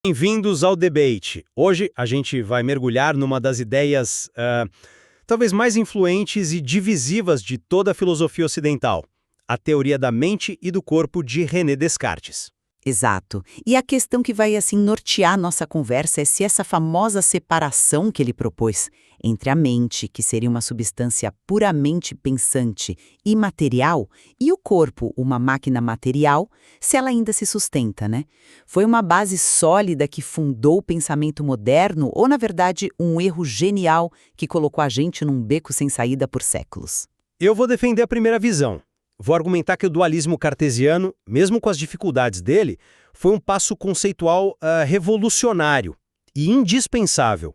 Bem-vindos ao debate. Hoje a gente vai mergulhar numa das ideias talvez mais influentes e divisivas de toda a filosofia ocidental, a teoria da mente e do corpo de René Descartes. Exato. E a questão que vai nortear nossa conversa é se essa famosa separação que ele propôs entre a mente, que seria uma substância puramente pensante e material, e o corpo, uma máquina material, se ela ainda se sustenta, né? Foi uma base sólida que fundou o pensamento moderno ou, na verdade, um erro genial que colocou a gente num beco sem saída por séculos? Eu vou defender a primeira visão. Vou argumentar que o dualismo cartesiano, mesmo com as dificuldades dele, foi um passo conceitual revolucionário e indispensável.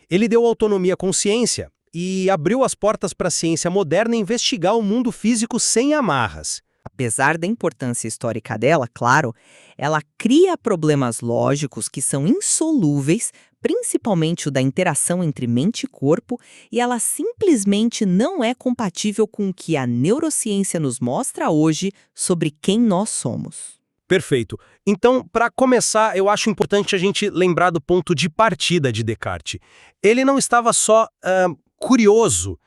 Ele deu autonomia à consciência e abriu as portas para a ciência moderna investigar o mundo físico sem amarras. Apesar da importância histórica dela, claro, ela cria problemas lógicos que são insolúveis, principalmente o da interação entre mente e corpo, e ela simplesmente não é compatível com o que a neurociência nos mostra hoje sobre quem nós somos. Perfeito. Então, para começar, eu acho importante a gente lembrar do ponto de partida de Descartes. Ele não estava só curioso,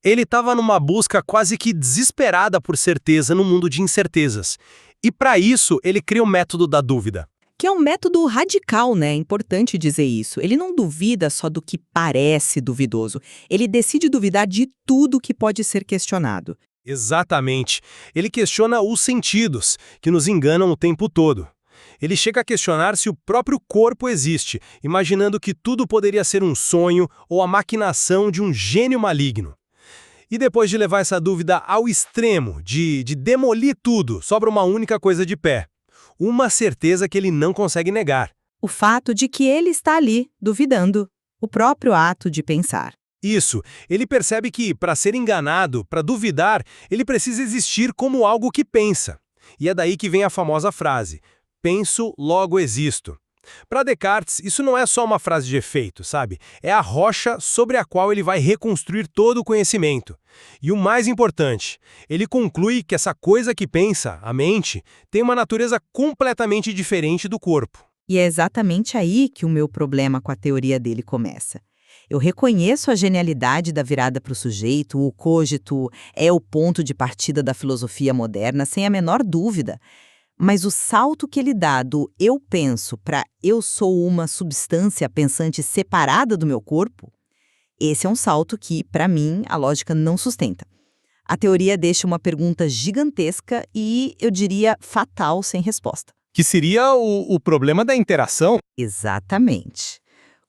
ele estava numa busca quase que desesperada por certeza no mundo de incertezas. E para isso, ele cria o método da dúvida. Que é um método radical, né? É importante dizer isso. Ele não duvida só do que parece duvidoso. Ele decide duvidar de tudo que pode ser questionado. Exatamente. Ele questiona os sentidos, que nos enganam o tempo todo. Ele chega a questionar se o próprio corpo existe, imaginando que tudo poderia ser um sonho ou a maquinação de um gênio maligno. E depois de levar essa dúvida ao extremo, de demolir tudo, sobra uma única coisa de pé. Uma certeza que ele não consegue negar. O fato de que ele está ali, duvidando. O próprio ato de pensar. Isso, ele percebe que, para ser enganado, para duvidar, ele precisa existir como algo que pensa. E é daí que vem a famosa frase, penso, logo existo. Para Descartes, isso não é só uma frase de efeito, sabe? É a rocha sobre a qual ele vai reconstruir todo o conhecimento. E o mais importante, ele conclui que essa coisa que pensa, a mente, tem uma natureza completamente diferente do corpo. E é exatamente aí que o meu problema com a teoria dele começa. Eu reconheço a genialidade da virada para o sujeito, o cogito é o ponto de partida da filosofia moderna, sem a menor dúvida. Mas o salto que ele dá do eu penso para eu sou uma substância pensante separada do meu corpo, esse é um salto que, para mim, a lógica não sustenta. A teoria deixa uma pergunta gigantesca e, eu diria, fatal sem resposta. Que seria o problema da interação? Exatamente.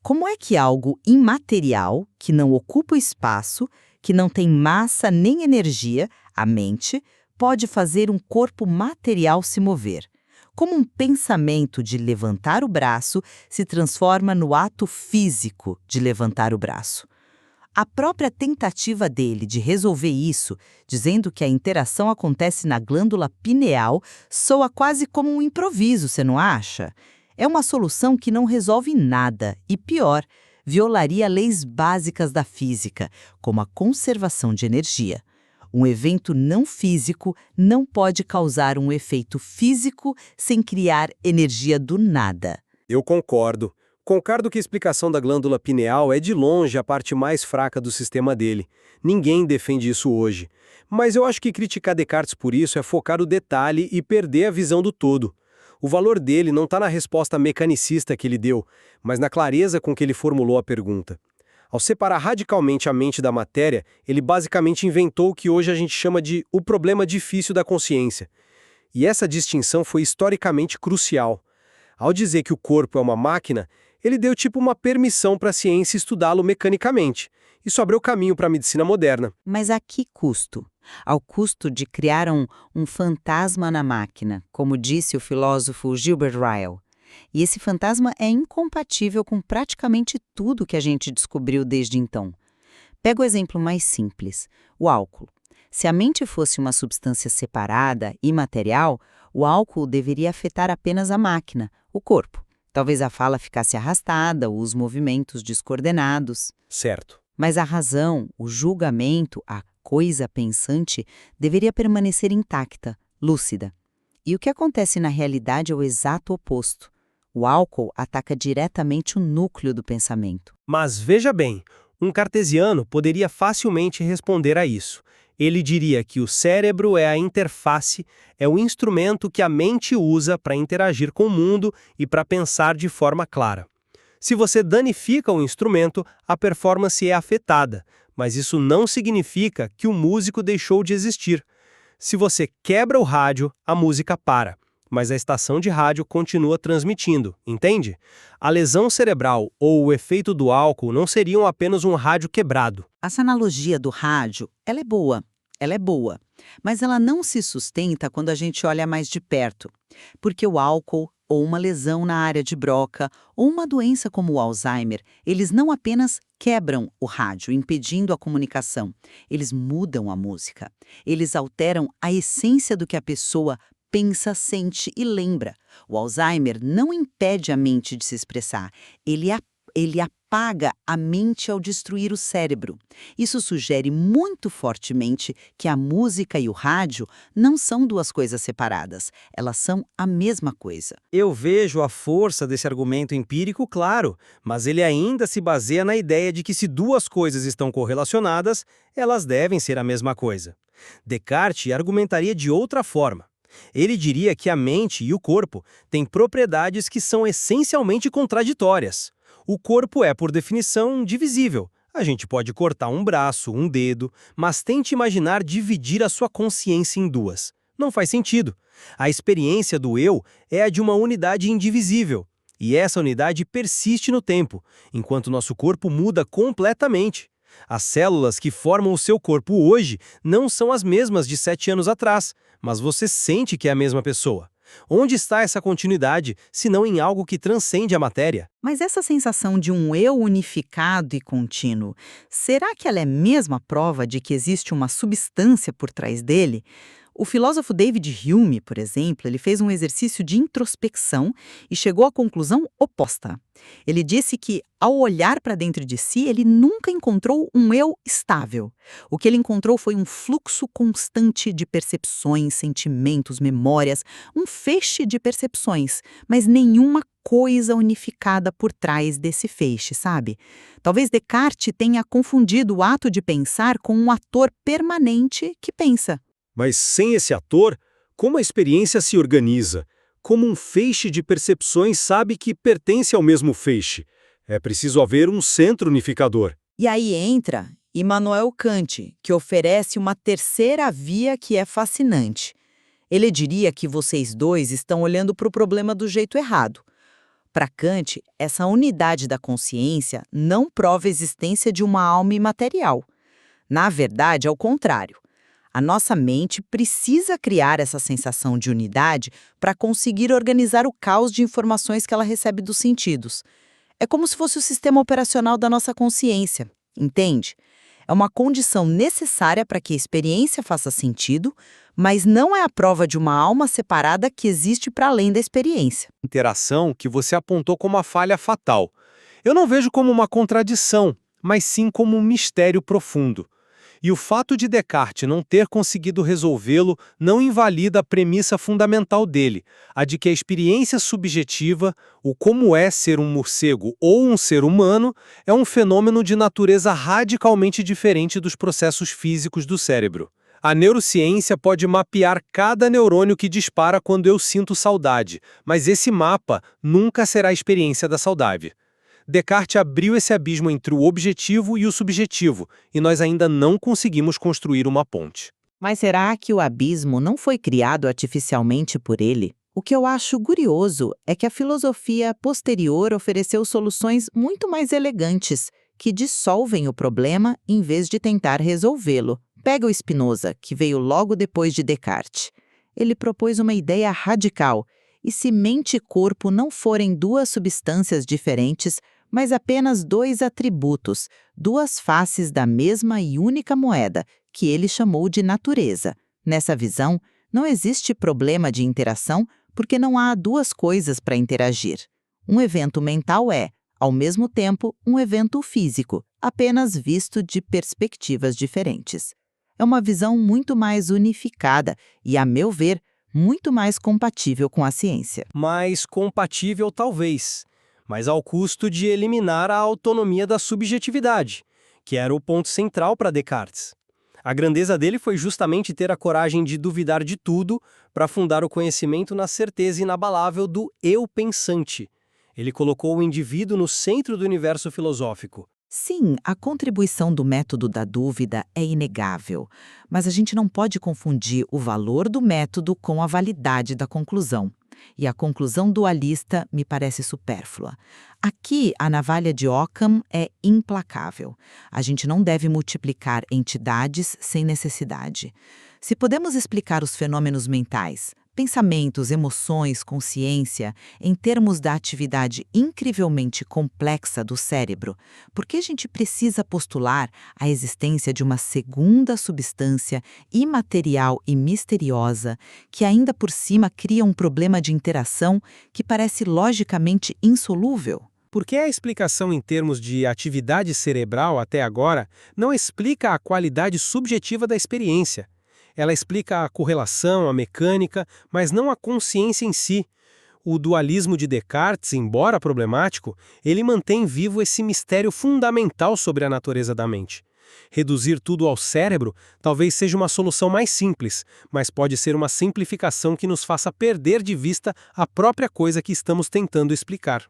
Como é que algo imaterial, que não ocupa espaço, que não tem massa nem energia, a mente, pode fazer um corpo material se mover? Como um pensamento de levantar o braço se transforma no ato físico de levantar o braço? A própria tentativa dele de resolver isso, dizendo que a interação acontece na glândula pineal, soa quase como um improviso, você não acha? É uma solução que não resolve nada e, pior, violaria leis básicas da física, como a conservação de energia. Um evento não físico não pode causar um efeito físico sem criar energia do nada. Eu concordo. Concordo que a explicação da glândula pineal é de longe a parte mais fraca do sistema dele. Ninguém defende isso hoje. Mas eu acho que criticar Descartes por isso é focar o detalhe e perder a visão do todo. O valor dele não está na resposta mecanicista que ele deu, mas na clareza com que ele formulou a pergunta. Ao separar radicalmente a mente da matéria, ele basicamente inventou o que hoje a gente chama de o problema difícil da consciência. E essa distinção foi historicamente crucial. Ao dizer que o corpo é uma máquina, ele deu tipo uma permissão para a ciência estudá-lo mecanicamente. Isso abriu caminho para a medicina moderna. Mas a que custo? Ao custo de criar um fantasma na máquina, como disse o filósofo Gilbert Ryle. E esse fantasma é incompatível com praticamente tudo que a gente descobriu desde então. Pega o exemplo mais simples, o álcool. Se a mente fosse uma substância separada, imaterial, o álcool deveria afetar apenas a máquina, o corpo. Talvez a fala ficasse arrastada ou os movimentos descoordenados. Certo. Mas a razão, o julgamento, a coisa pensante deveria permanecer intacta, lúcida. E o que acontece na realidade é o exato oposto. O álcool ataca diretamente o núcleo do pensamento. Mas veja bem, um cartesiano poderia facilmente responder a isso. Ele diria que o cérebro é a interface, é o instrumento que a mente usa para interagir com o mundo e para pensar de forma clara. Se você danifica o instrumento, a performance é afetada, mas isso não significa que o músico deixou de existir. Se você quebra o rádio, a música para, mas a estação de rádio continua transmitindo, entende? A lesão cerebral ou o efeito do álcool não seriam apenas um rádio quebrado. Essa analogia do rádio, ela é boa, mas ela não se sustenta quando a gente olha mais de perto, porque o álcool, ou uma lesão na área de Broca, ou uma doença como o Alzheimer, eles não apenas quebram o rádio, impedindo a comunicação, eles mudam a música. Eles alteram a essência do que a pessoa pensa, sente e lembra. O Alzheimer não impede a mente de se expressar, ele apaga a mente ao destruir o cérebro. Isso sugere muito fortemente que a música e o rádio não são duas coisas separadas, elas são a mesma coisa. Eu vejo a força desse argumento empírico, claro, mas ele ainda se baseia na ideia de que se duas coisas estão correlacionadas, elas devem ser a mesma coisa. Descartes argumentaria de outra forma. Ele diria que a mente e o corpo têm propriedades que são essencialmente contraditórias. O corpo é, por definição, divisível. A gente pode cortar um braço, um dedo, mas tente imaginar dividir a sua consciência em duas. Não faz sentido. A experiência do eu é a de uma unidade indivisível. E essa unidade persiste no tempo, enquanto nosso corpo muda completamente. As células que formam o seu corpo hoje não são as mesmas de 7 anos atrás, mas você sente que é a mesma pessoa. Onde está essa continuidade, se não em algo que transcende a matéria? Mas essa sensação de um eu unificado e contínuo, será que ela é mesmo a prova de que existe uma substância por trás dele? O filósofo David Hume, por exemplo, ele fez um exercício de introspecção e chegou à conclusão oposta. Ele disse que, ao olhar para dentro de si, ele nunca encontrou um eu estável. O que ele encontrou foi um fluxo constante de percepções, sentimentos, memórias, um feixe de percepções, mas nenhuma coisa unificada por trás desse feixe, sabe? Talvez Descartes tenha confundido o ato de pensar com um ator permanente que pensa. Mas sem esse ator, como a experiência se organiza? Como um feixe de percepções sabe que pertence ao mesmo feixe? É preciso haver um centro unificador. E aí entra Immanuel Kant, que oferece uma terceira via que é fascinante. Ele diria que vocês dois estão olhando para o problema do jeito errado. Para Kant, essa unidade da consciência não prova a existência de uma alma imaterial. Na verdade, é o contrário. A nossa mente precisa criar essa sensação de unidade para conseguir organizar o caos de informações que ela recebe dos sentidos. É como se fosse o sistema operacional da nossa consciência, entende? É uma condição necessária para que a experiência faça sentido, mas não é a prova de uma alma separada que existe para além da experiência. Interação que você apontou como a falha fatal. Eu não vejo como uma contradição, mas sim como um mistério profundo. E o fato de Descartes não ter conseguido resolvê-lo não invalida a premissa fundamental dele, a de que a experiência subjetiva, o como é ser um morcego ou um ser humano, é um fenômeno de natureza radicalmente diferente dos processos físicos do cérebro. A neurociência pode mapear cada neurônio que dispara quando eu sinto saudade, mas esse mapa nunca será a experiência da saudade. Descartes abriu esse abismo entre o objetivo e o subjetivo, e nós ainda não conseguimos construir uma ponte. Mas será que o abismo não foi criado artificialmente por ele? O que eu acho curioso é que a filosofia posterior ofereceu soluções muito mais elegantes, que dissolvem o problema em vez de tentar resolvê-lo. Pega o Spinoza, que veio logo depois de Descartes. Ele propôs uma ideia radical. E se mente e corpo não forem duas substâncias diferentes, mas apenas dois atributos, duas faces da mesma e única moeda, que ele chamou de natureza. Nessa visão, não existe problema de interação porque não há duas coisas para interagir. Um evento mental é, ao mesmo tempo, um evento físico, apenas visto de perspectivas diferentes. É uma visão muito mais unificada e, a meu ver, muito mais compatível com a ciência. Mais compatível talvez, mas ao custo de eliminar a autonomia da subjetividade, que era o ponto central para Descartes. A grandeza dele foi justamente ter a coragem de duvidar de tudo para fundar o conhecimento na certeza inabalável do eu pensante. Ele colocou o indivíduo no centro do universo filosófico. Sim, a contribuição do método da dúvida é inegável, mas a gente não pode confundir o valor do método com a validade da conclusão. E a conclusão dualista me parece supérflua. Aqui, a navalha de Occam é implacável. A gente não deve multiplicar entidades sem necessidade. Se podemos explicar os fenômenos mentais, pensamentos, emoções, consciência, em termos da atividade incrivelmente complexa do cérebro, por que a gente precisa postular a existência de uma segunda substância imaterial e misteriosa que ainda por cima cria um problema de interação que parece logicamente insolúvel? Porque a explicação em termos de atividade cerebral até agora não explica a qualidade subjetiva da experiência. Ela explica a correlação, a mecânica, mas não a consciência em si. O dualismo de Descartes, embora problemático, ele mantém vivo esse mistério fundamental sobre a natureza da mente. Reduzir tudo ao cérebro talvez seja uma solução mais simples, mas pode ser uma simplificação que nos faça perder de vista a própria coisa que estamos tentando explicar.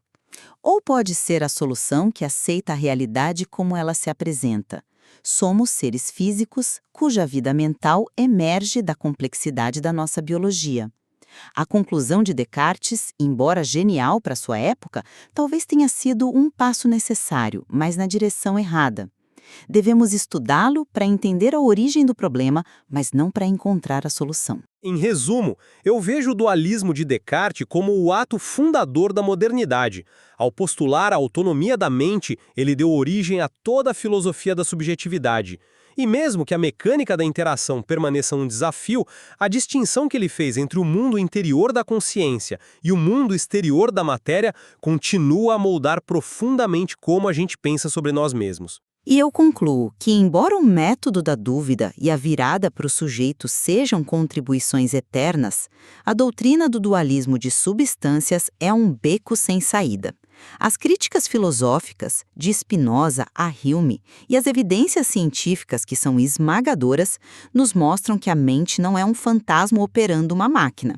Ou pode ser a solução que aceita a realidade como ela se apresenta. Somos seres físicos cuja vida mental emerge da complexidade da nossa biologia. A conclusão de Descartes, embora genial para sua época, talvez tenha sido um passo necessário, mas na direção errada. Devemos estudá-lo para entender a origem do problema, mas não para encontrar a solução. Em resumo, eu vejo o dualismo de Descartes como o ato fundador da modernidade. Ao postular a autonomia da mente, ele deu origem a toda a filosofia da subjetividade. E mesmo que a mecânica da interação permaneça um desafio, a distinção que ele fez entre o mundo interior da consciência e o mundo exterior da matéria continua a moldar profundamente como a gente pensa sobre nós mesmos. E eu concluo que, embora o método da dúvida e a virada para o sujeito sejam contribuições eternas, a doutrina do dualismo de substâncias é um beco sem saída. As críticas filosóficas, de Spinoza a Hume, e as evidências científicas, que são esmagadoras, nos mostram que a mente não é um fantasma operando uma máquina.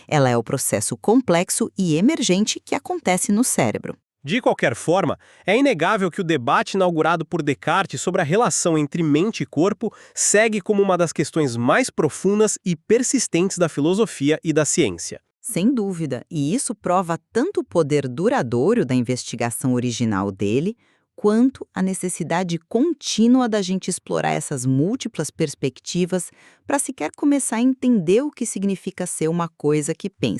Ela é o processo complexo e emergente que acontece no cérebro. De qualquer forma, é inegável que o debate inaugurado por Descartes sobre a relação entre mente e corpo segue como uma das questões mais profundas e persistentes da filosofia e da ciência. Sem dúvida, e isso prova tanto o poder duradouro da investigação original dele, quanto a necessidade contínua da gente explorar essas múltiplas perspectivas para sequer começar a entender o que significa ser uma coisa que pensa.